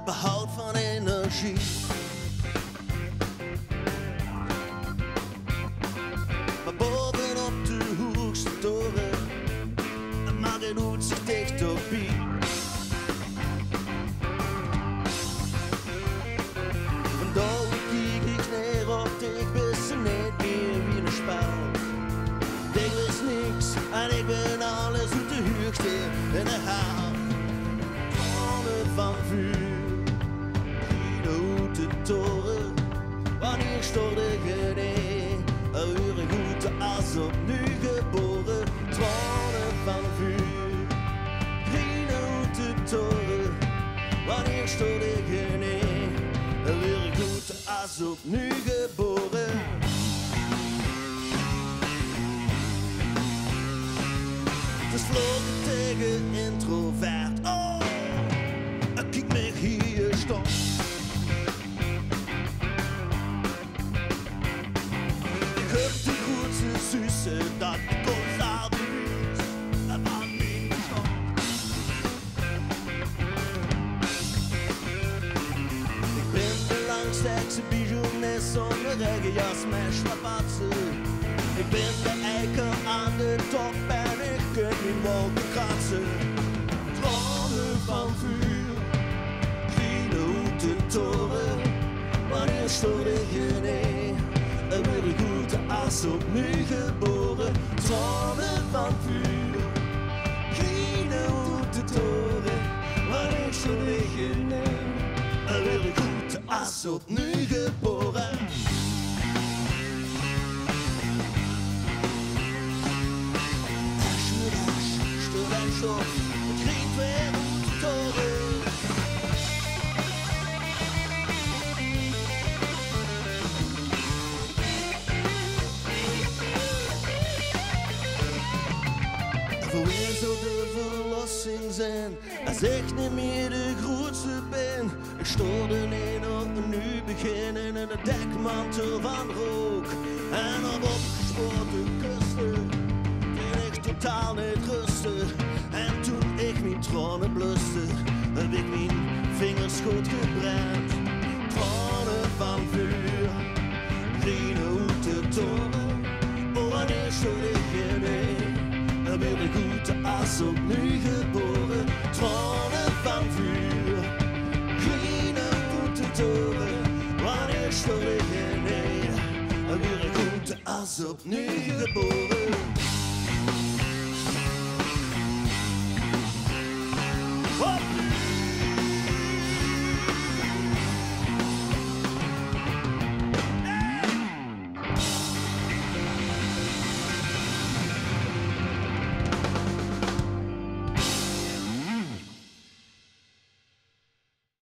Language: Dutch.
behoud van energie. Maar bovenop de hoogste toren, maar het doet zich dicht op wie. Vandaag kijk ik neer op ik wist niet meer wie een spel. Ik wist niks en ik ben alles uit de hoogste in de haal. Tranen van vuur, geen uit de toren. Wanneer stort ik neer, een uur goed als opnieuw geboren. Tranen van vuur, geen uit de toren. Wanneer stort ik neer, een uur goed als opnieuw geboren. Het is vlogen tegen introvert. Oh, kijk me hier staan. Ik heb de grootste zussen dat ik constant weet. Dat maakt niet bestaan. Ik ben de langsterkste bijounist zonder regenjas met slapatsen. Ik ben de eikel aan de top en ik kan niet wolken kratsen. Tranen van vuur, geen uit de toren. Wanneer stort ik neer, en word ik goed als opnieuw geboren. Tranen van vuur, geen uit de toren. Wanneer stort ik neer, en word ik goed als opnieuw geboren. Het klinkt weer uit de toren. Voor wie zou de verlossing zijn als ik niet meer de grootste ben? Ik stoor er een op een nieuw begin in een dekmantel van rook en op opgespoorde kusten. Totaal niet rustig. En toen ik mijn tranen bluste, heb ik mijn vingers goed gebrand. Tranen van vuur, geen uit de toren. Oh, wanneer stort ik neer, dan ben ik goed als opnieuw geboren. Tranen van vuur, geen uit de toren. Wanneer stort ik neer, dan ben ik goed als opnieuw geboren.